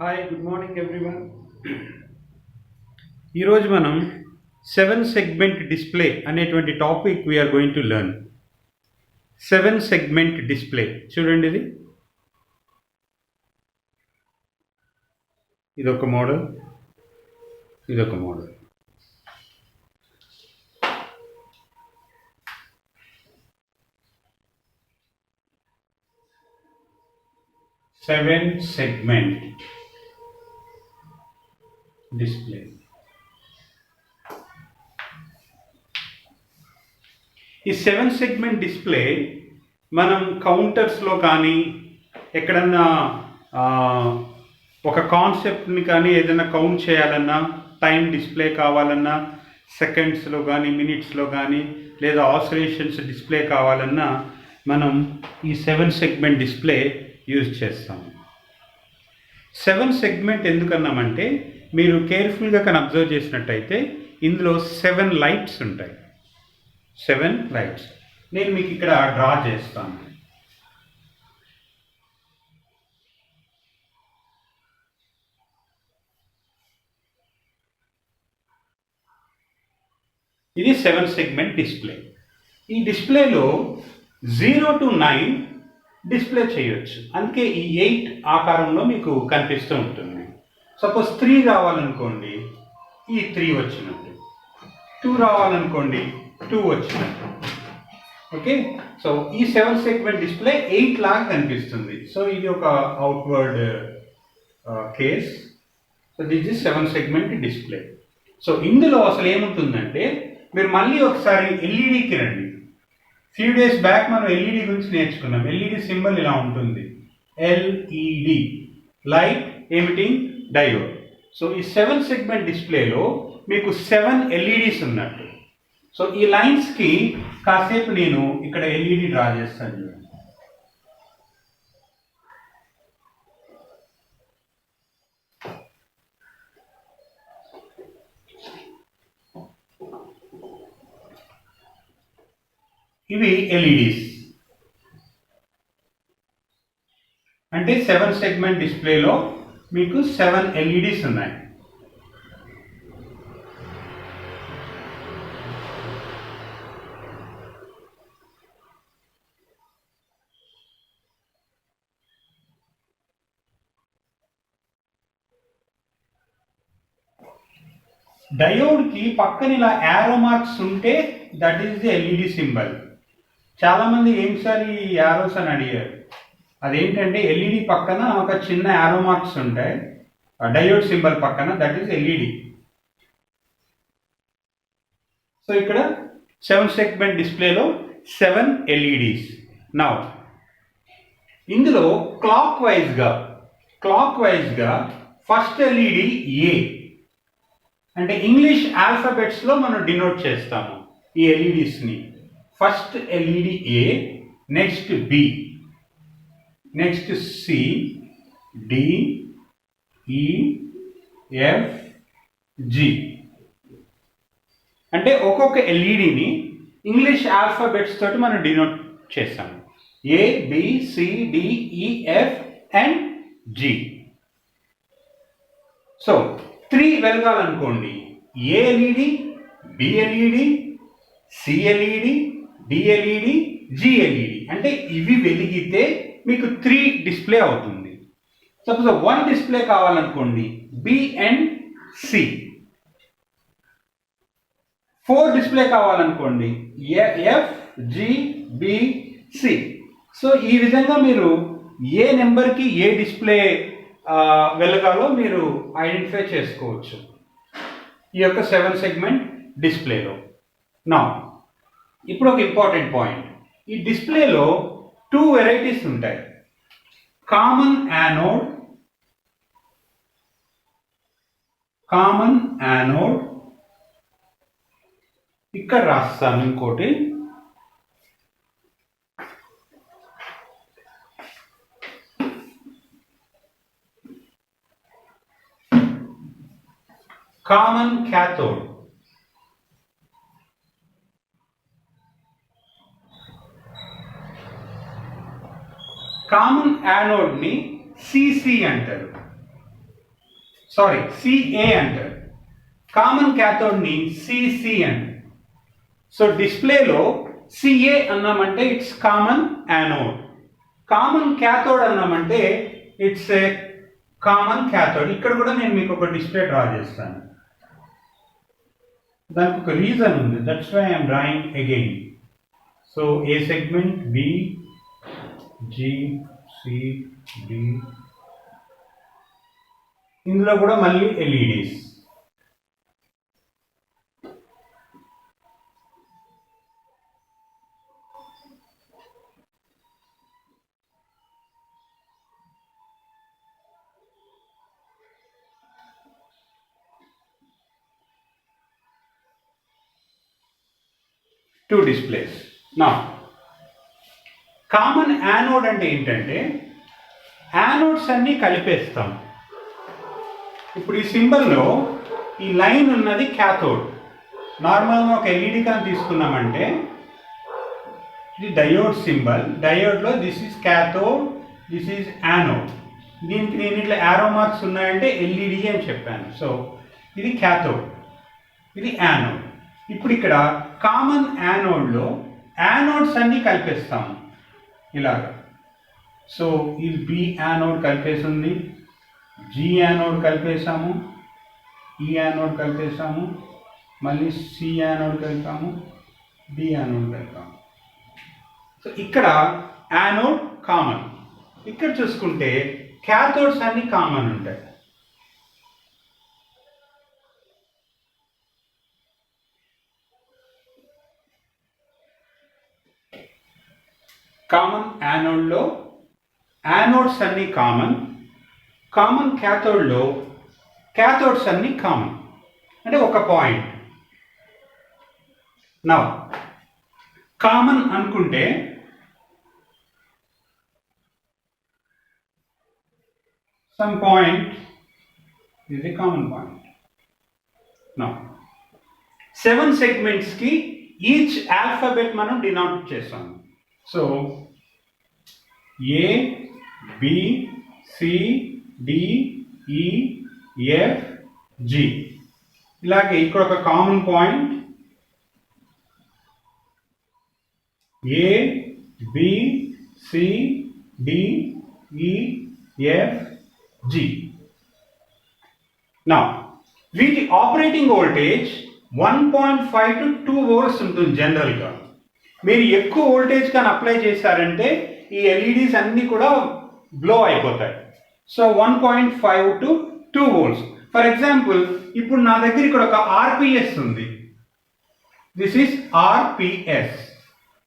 Hi good morning everyone. ఈరోజు మనం 7 segment display అనేటువంటి topic we are going to learn. 7 segment display చూడండి, ఇదొక మోడల్, ఇదొక మోడల్. Seven segment display. ఈ 7 సెగ్మెంట్ డిస్ప్లే మనం కౌంటర్స్లో కానీ ఎక్కడన్నా ఒక కాన్సెప్ట్ని కానీ ఏదైనా కౌంట్ చేయాలన్నా, టైం డిస్ప్లే కావాలన్నా, సెకండ్స్లో కానీ మినిట్స్లో కానీ లేదా ఆసిలేషన్స్ డిస్ప్లే కావాలన్నా మనం ఈ 7 సెగ్మెంట్ డిస్ప్లే యూజ్ చేస్తాము. 7 సెగ్మెంట్ ఎందుకన్నామంటే మీరు కేర్ఫుల్గా కానీ అబ్జర్వ్ చేసినట్టయితే ఇందులో 7 లైట్స్ ఉంటాయి. 7 లైట్స్ నేను మీకు ఇక్కడ డ్రా చేస్తాను. ఇది 7 సెగ్మెంట్ డిస్ప్లే. ఈ డిస్ప్లేలో 0 to 9 డిస్ప్లే చేయొచ్చు, అందుకే ఈ 8 ఆకారంలో మీకు కనిపిస్తూ ఉంటుంది. సపోజ్ 3 రావాలనుకోండి, ఈ 3 వచ్చినట్టు. 2 రావాలనుకోండి, 2 వచ్చినట్టు. ఓకే, సో ఈ 7 సెగ్మెంట్ డిస్ప్లే 8 లాగా కనిపిస్తుంది. సో ఇది ఒక outward case. So this is 7 segment display. So ఇందులో అసలు ఏముంటుందంటే మీరు మళ్ళీ ఒకసారి ఎల్ఈడికి రండి. ఫ్యూ డేస్ బ్యాక్ మనం ఎల్ఈడి గురించి నేర్చుకున్నాం. ఎల్ఈడి సింబల్ ఇలా ఉంటుంది, LED, light emitting diode. So ఈ 7 సెగ్మెంట్ డిస్ప్లేలో మీకు 7 ఎల్ఈడిస్ ఉన్నట్టు. సో ఈ లైన్స్కి కాసేపు నేను ఇక్కడ ఎల్ఈడి డ్రా చేస్తాను చూడండి. ఇవి ఎల్ఈడిస్ అంటే 7 సెగ్మెంట్ డిస్ప్లేలో మీకు 7 ఎల్ఈడిస్ ఉన్నాయి. డయోడ్కి పక్కన ఇలా యారో మార్క్స్ ఉంటే that is the LED symbol. చాలామంది ఏం సార్ ఈ యారోస్ అని అడిగారు. అదేంటంటే ఎల్ఈడి పక్కన ఒక చిన్న యారో మార్క్స్ ఉంటాయి, డయోడ్ సింబల్ పక్కన, దట్ ఈస్ ఎల్ఈడి. సో ఇక్కడ 7 సెగ్మెంట్ డిస్ప్లేలో 7 ఎల్ఈడిస్. నౌ ఇందులో క్లాక్ వైజ్గా ఫస్ట్ ఎల్ఈడి ఏ అంటే ఇంగ్లీష్ ఆల్ఫాబెట్స్లో మనం డినోట్ చేస్తాము ఈ ఎల్ఈడిస్ని. First LED A, next B, next C, D, E, F, G. అంటే ఒక్కొక్క ఎల్ఈడిని ఇంగ్లీష్ ఆల్ఫాబెట్స్ తోటి మనం డినోట్ చేస్తాము. A, B, C, D, E, F and G. So 3 వెలగాలనుకోండి, A LED, B LED, C LED, D LED, G LED. అంటే ఇవి వెలిగితే మీకు 3 డిస్ప్లే అవుతుంది. సపోజ్ 1 డిస్ప్లే కావాలనుకోండి, బి అండ్ సి. 4 డిస్ప్లే కావాలనుకోండి, F, G, B, C. So ఈ విధంగా మీరు ఏ నెంబర్కి ఏ డిస్ప్లే వెలగాలో మీరు ఐడెంటిఫై చేసుకోవచ్చు ఈ యొక్క 7 సెగ్మెంట్ డిస్ప్లేలో. నా ఇప్పుడు ఒక ఇంపార్టెంట్ పాయింట్, ఈ డిస్ప్లేలో 2 వెరైటీస్ ఉంటాయి. కామన్ యానోడ్, ఇక్కడ రాస్తాను ఇంకోటి, కామన్ క్యాథోడ్. కామన్ యానోడ్ని సిసి అంటారు. సారీ సిఏ అంటారు, కామన్ క్యాథోడ్ని సిసి అంటారు. సో డిస్ప్లేలో సిఏ అన్నామంటే it's common anode, common cathode అన్నామంటే ఇట్స్ ఏ కామన్ క్యాథోడ్. ఇక్కడ కూడా నేను మీకు ఒక డిస్ప్లే డ్రా చేస్తాను, దానికి ఒక రీజన్ ఉంది, that's why I'm drawing again. So A segment B, G, C, D, ఇందులో కూడా మళ్ళీ LEDs. Two displays. Now, common anode అంటే ఏంటంటే యానోడ్స్ అన్ని కలిపేస్తాం. ఇప్పుడు ఈ సింబల్లో ఈ లైన్ ఉన్నది క్యాథోడ్. నార్మల్గా ఒక ఎల్ఈడి కానీ తీసుకున్నామంటే ఇది డయోడ్ సింబల్, డయోడ్లో this is cathode, this is anode. దీనికి నేను ఇట్లా యారో మార్క్స్ ఉన్నాయంటే ఎల్ఈడి అని చెప్పాను. సో ఇది క్యాథోడ్, ఇది యానోడ్. ఇప్పుడు ఇక్కడ కామన్ యానోడ్లో యానోడ్స్ అన్ని కలిపేస్తాము ఇలాగా. సో ఇది బి యానోడ్ కలిపేసింది, జి యానోడ్ కలిపేసాము, ఈ యానోడ్ కలిపేసాము, మళ్ళీ సి యానోడ్ కలిపాము, డి యానోడ్ కలిపాము. సో ఇక్కడ యానోడ్ కామన్. ఇక్కడ చూసుకుంటే క్యాథోడ్స్ అన్ని కామన్ ఉంటాయి. కామన్ యానోడ్లో యానోడ్స్ అన్ని కామన్, కామన్ క్యాథోడ్లో క్యాథోడ్స్ అన్ని కామన్, అంటే ఒక పాయింట్. నౌ కామన్ అనుకుంటే some point is a common point. Now 7 segments ki each alphabet మనం denote చేస్తాం. So A, B, C, D, E, F, G. ఇలాగే ఇక్కడ ఒక common point A, B, C, D, E, F, G. Now వీటి operating voltage 1.5 to 2 volts ఉంటుంది జనరల్గా. మీరు ఎక్కువ వోల్టేజ్ కానీ అప్లై చేశారంటే ఈ ఎల్ఈడీస్ అన్నీ కూడా బ్లో అయిపోతాయి. So 1.5 to 2 volts. For example ఇప్పుడు నా దగ్గర ఇక్కడ ఒక ఆర్పిఎస్ ఉంది, this is RPS,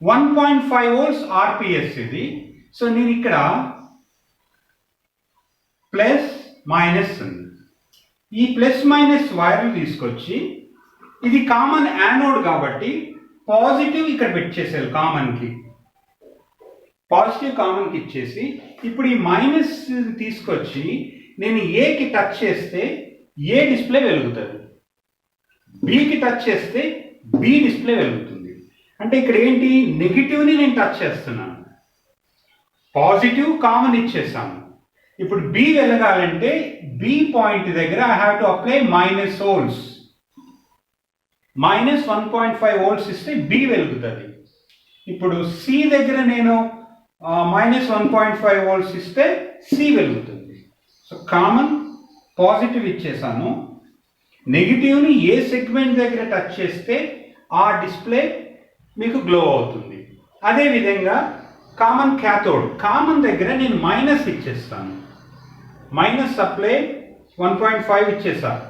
1.5 volts RPS ఇది. సో నేను ఇక్కడ ప్లస్ మైనస్ ఉంది, ఈ ప్లస్ మైనస్ వైర్లు తీసుకొచ్చి ఇది కామన్ యానోడ్ కాబట్టి పాజిటివ్ ఇక్కడ పెట్టేసారు, కామన్కి పాజిటివ్ కామన్కి ఇచ్చేసి ఇప్పుడు ఈ మైనస్ తీసుకొచ్చి నేను ఏకి టచ్ చేస్తే ఏ డిస్ప్లే వెలుగుతుంది, బికి టచ్ చేస్తే బి డిస్ప్లే వెలుగుతుంది. అంటే ఇక్కడ ఏంటి, నెగిటివ్ని నేను టచ్ చేస్తున్నాను, పాజిటివ్ కామన్ ఇచ్చేసాను. ఇప్పుడు బి వెలగాలంటే బి పాయింట్ దగ్గర I have to apply minus volts, minus 1.5 volts ఇస్తే బి వెలుగుతుంది. ఇప్పుడు సి దగ్గర నేను మైనస్ 1.5 volts ఇస్తే సి వెలుగుతుంది. సో కామన్ పాజిటివ్ ఇచ్చేసాను, నెగిటివ్ని ఏ సెగ్మెంట్ దగ్గర టచ్ చేస్తే ఆ డిస్ప్లే మీకు గ్లో అవుతుంది. అదేవిధంగా కామన్ క్యాథోడ్, కామన్ దగ్గర నేను మైనస్ ఇచ్చేస్తాను, మైనస్ అప్లై 1.5 ఇచ్చేసాను.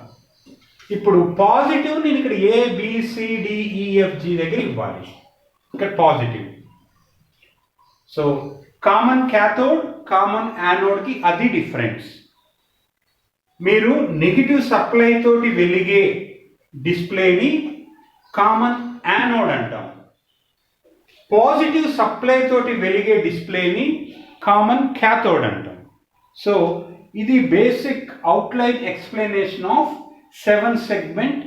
ఇప్పుడు పాజిటివ్ నేను ఇక్కడ ABCDEFG దగ్గర ఇవ్వాలి, ఇక్కడ పాజిటివ్. సో కామన్ క్యాథోడ్ కామన్ యానోడ్కి అది డిఫరెన్స్. మీరు నెగిటివ్ సప్లై తోటి వెలిగే డిస్ప్లేని కామన్ యానోడ్ అంటాం, పాజిటివ్ సప్లై తోటి వెలిగే డిస్ప్లేని కామన్ క్యాథోడ్ అంటాం. సో ఇది basic outline explanation of 7 segment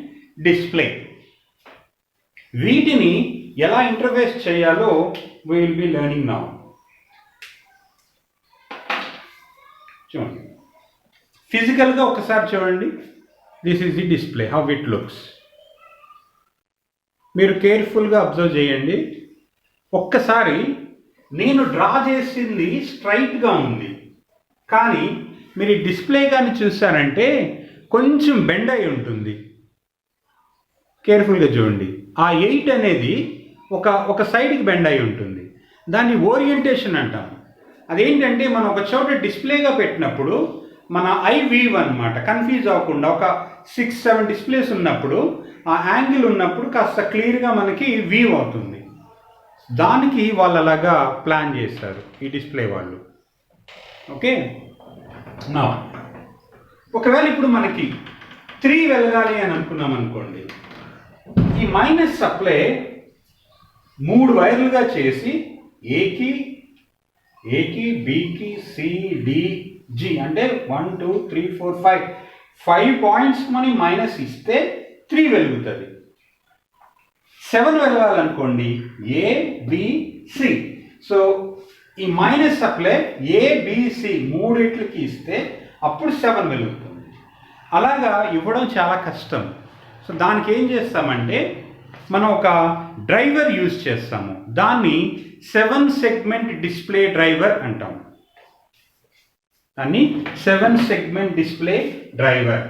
display. వీటిని ఎలా ఇంటర్ఫేస్ చేయాలో we will be learning now. చూడండి, ఫిజికల్గా ఒకసారి చూడండి. This is the display, how it looks. మీరు కేర్ఫుల్గా అబ్జర్వ్ చేయండి. ఒక్కసారి నేను డ్రా చేసింది స్ట్రైట్గా ఉంది, కానీ మీరు ఈ డిస్ప్లే కానీ చూసారంటే కొంచెం బెండ్ అయి ఉంటుంది. కేర్ఫుల్గా చూడండి. ఆ 8 అనేది ఒక సైడ్కి బెండ్ అయి ఉంటుంది. దాన్ని ఓరియంటేషన్ అంటాం. అదేంటంటే మనం ఒక చోట డిస్ప్లేగా పెట్టినప్పుడు మన ఐ వీవ్ అనమాట, కన్ఫ్యూజ్ అవ్వకుండా. ఒక 6-7 డిస్ప్లేస్ ఉన్నప్పుడు ఆ యాంగిల్ ఉన్నప్పుడు కాస్త క్లియర్గా మనకి వీవ్ అవుతుంది. దానికి వాళ్ళు అలాగా ప్లాన్ చేస్తారు ఈ డిస్ప్లే వాళ్ళు. ఓకే, నా ఒకవేళ ఇప్పుడు మనకి 3 వెలగాలి అని అనుకున్నాం అనుకోండి, ఈ మైనస్ సప్లై 3 వైర్లుగా చేసి ఏకి, బికి, సి, డి, జి అంటే 1 2 3 4 5 పాయింట్స్ మనం మైనస్ ఇస్తే 3 వెలుగుతుంది. 7 వెలగాలనుకోండి, ఏ, బి, సి. సో ఈ మైనస్ సప్లై ఏ, బి, సి 3 ఇస్తే అప్పుడు 7 వెలుగుతుంది. అలాగా ఇవ్వడం చాలా కష్టం. సో దానికి ఏం చేస్తామంటే మనం ఒక డ్రైవర్ యూజ్ చేస్తాము. దాన్ని 7 సెగ్మెంట్ డిస్ప్లే డ్రైవర్ అంటాం. దాన్ని 7 సెగ్మెంట్ డిస్ప్లే డ్రైవర్.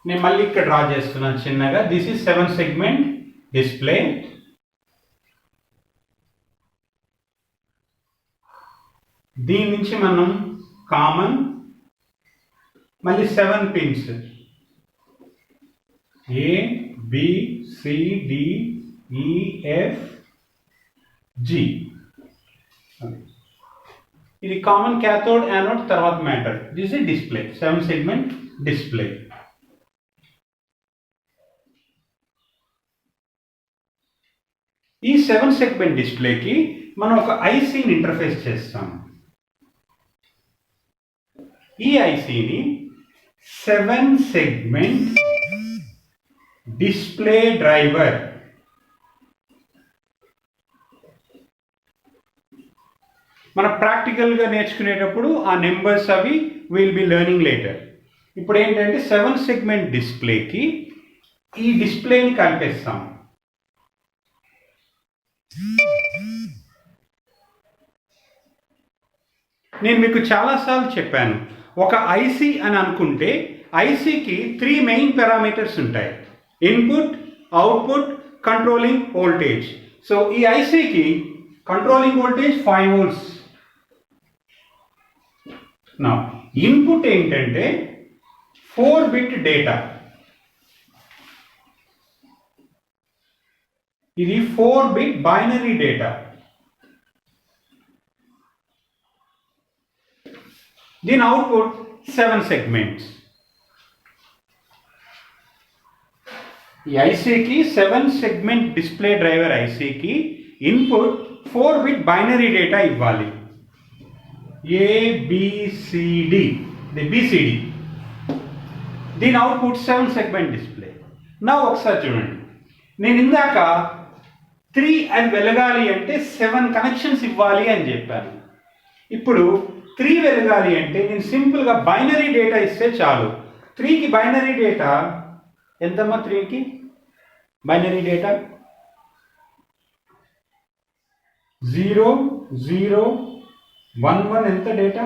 నేను మళ్ళీ ఇక్కడ డ్రా చేస్తున్నాను చిన్నగా. This is 7 segment display. దీని నుంచి మనం కామన్ మళ్ళీ 7 పిన్స్ ఏ, B, C, D, E, F, G. ఇది కామన్ క్యాథోడ్, యానోడ్, తర్వాత matter. This is display, 7 segment display. ఈ 7 సెగ్మెంట్ డిస్ప్లేకి మనం ఒక ఐసీని ఇంటర్ఫేస్ చేస్తాం. ఈ ఐసీని 7 సెగ్మెంట్ డిస్ప్లే డ్రైవర్. మన ప్రాక్టికల్గా నేర్చుకునేటప్పుడు ఆ నెంబర్స్ అవి విల్ బి లెర్నింగ్ లేటర్. ఇప్పుడు ఏంటంటే 7 సెగ్మెంట్ డిస్ప్లేకి ఈ డిస్ప్లేని కలిపేస్తాం. నేను మీకు చాలాసార్లు చెప్పాను, ఒక ఐసీ అని అనుకుంటే ఐసీకి 3 మెయిన్ పారామీటర్స్ ఉంటాయి: input, output, controlling voltage. So ఈ ఐసీకి కంట్రోలింగ్ వోల్టేజ్ 5 volts. నా ఇన్పుట్ ఏంటంటే 4-bit డేటా. ఇది 4-bit బైనరీ డేటా. దీని అవుట్పుట్ 7 సెగ్మెంట్స్. ఈ ఐసీకి 7 సెగ్మెంట్ డిస్ప్లే డ్రైవర్ ఐసీకి ఇన్పుట్ 4-bit బైనరీ డేటా ఇవ్వాలి. ABCD, BCD. దీని అవుట్పుట్ 7 సెగ్మెంట్ డిస్ప్లే. నా ఒకసారి చూడండి, నేను ఇందాక 3 అని వెలగాలి అంటే 7 కనెక్షన్స్ ఇవ్వాలి అని చెప్పాను. ఇప్పుడు 3 వెలగాలి అంటే నేను సింపుల్గా బైనరీ డేటా ఇస్తే చాలు. 3కి బైనరీ డేటా ఎంతమ్మా? 3కి బైనరీ డేటా 0 0 1 1. ఎంత డేటా?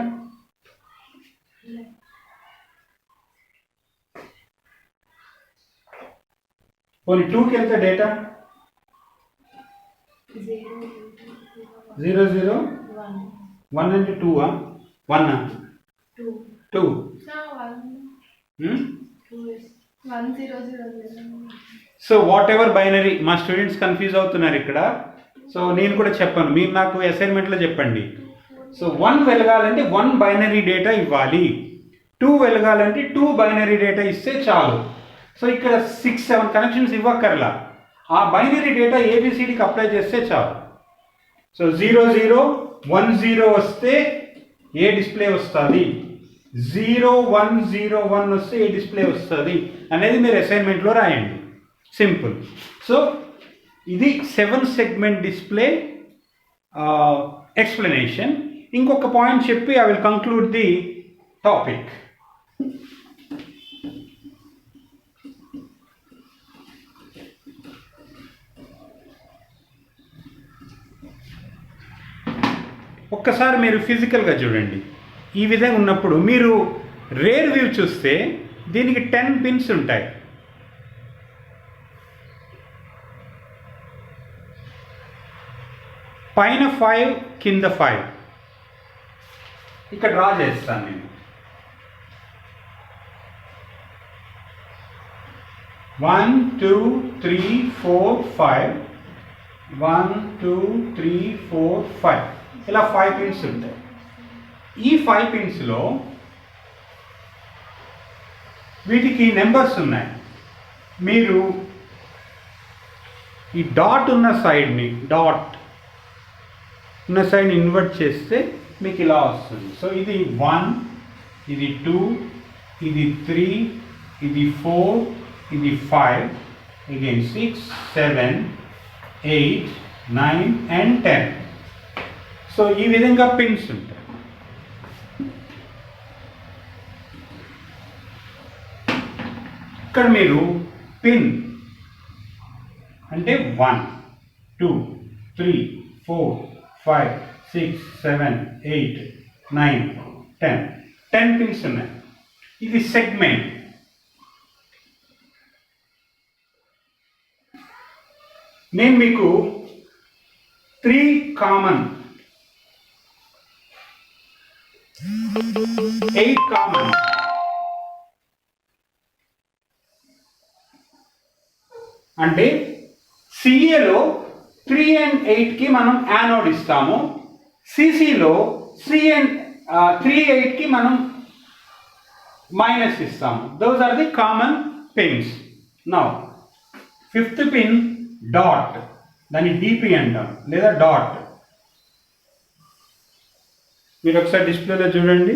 పోనీ 2కి ఎంత డేటా? 0 0 1 అంటే 2ఆ? 1 2. So what ever binary. మా స్టూడెంట్స్ కన్ఫ్యూజ్ అవుతున్నారు ఇక్కడ. సో నేను కూడా చెప్పాను, మీరు నాకు అసైన్మెంట్లో చెప్పండి. సో 1 వెలగాలంటే 1 బైనరీ డేటా ఇవ్వాలి. 2 వెలగాలంటే 2 బైనరీ డేటా ఇస్తే చాలు. సో ఇక్కడ 6-7 కనెక్షన్స్ ఇవ్వక్కర్లా, ఆ బైనరీ డేటా ఏబిసిడికి అప్లై చేస్తే చాలు. సో 0 0 10 వస్తే ఏ డిస్ప్లే వస్తుంది, 0101 వస్తే ఏ డిస్ప్లే వస్తుంది అనేది మీరు అసైన్మెంట్లో రాయండి. సింపుల్. సో ఇది 7 సెగ్మెంట్ డిస్ప్లే ఎక్స్ప్లెనేషన్. ఇంకొక పాయింట్ చెప్పి I will conclude the topic. ఒక్కసారి మీరు ఫిజికల్గా చూడండి. ఈ విధంగా ఉన్నప్పుడు మీరు రేర్ వ్యూ చూస్తే దీనికి 10 పిన్స్ ఉంటాయి. పైన 5, కింద 5. ఇక్కడ డ్రా చేస్తాను నేను. 1 2 3 4 5, 1 2 3 4 5 ఇలా 5 పిన్స్ ఉంటాయి. ఈ 5 పిన్స్లో వీటికి నెంబర్స్ ఉన్నాయి. మీరు ఈ డాట్ ఉన్న సైడ్ని ఇన్వర్ట్ చేస్తే మీకు ఇలా వస్తుంది. సో ఇది 1, ఇది 2, ఇది 3, ఇది 4, ఇది 5, again 6, 7, 8, 9 and 10. సో ఈ విధంగా పిన్స్ ఉంటాయి. ఇక్కడ మీరు పిన్ అంటే 1 2 3 4 5 6 7 8 9 10 పిన్స్ ఉన్నాయి. ఇది సెగ్మెంట్. నేను మీకు 3 కామన్ 8 కామన్ అంటే సిఏలో 3 and 8కి మనం యానోడ్ ఇస్తాము, సిసిలో 3 and 8కి మనం మైనస్ ఇస్తాము. Those are the common pins. Now 5th pin dot, దాన్ని డిపి అంటాం లేదా డాట్. మీరు ఒకసారి డిస్ప్లేలో చూడండి,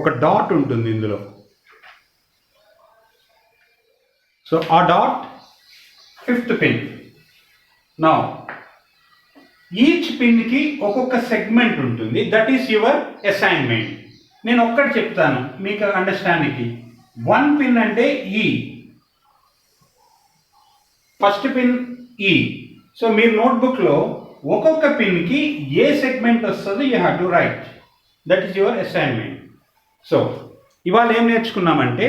ఒక డాట్ ఉంటుంది ఇందులో. సో ఆ dot 5th pin. Now each పిన్కి ఒక్కొక్క సెగ్మెంట్ ఉంటుంది. That is your assignment. నేను ఒక్కటి చెప్తాను మీకు అండర్స్టాండింగ్కి. 1 పిన్ అంటే ఈ, ఫస్ట్ పిన్ ఈ. సో మీరు నోట్బుక్లో ఒక్కొక్క పిన్కి ఏ సెగ్మెంట్ వస్తుందో you have to right. That is your assignment. So ఇవాళ ఏం నేర్చుకున్నామంటే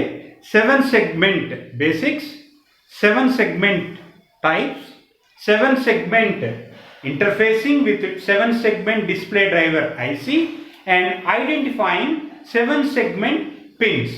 7 segment basics, 7 segment types, 7 segment interfacing with 7 segment display driver IC and identifying 7 segment pins.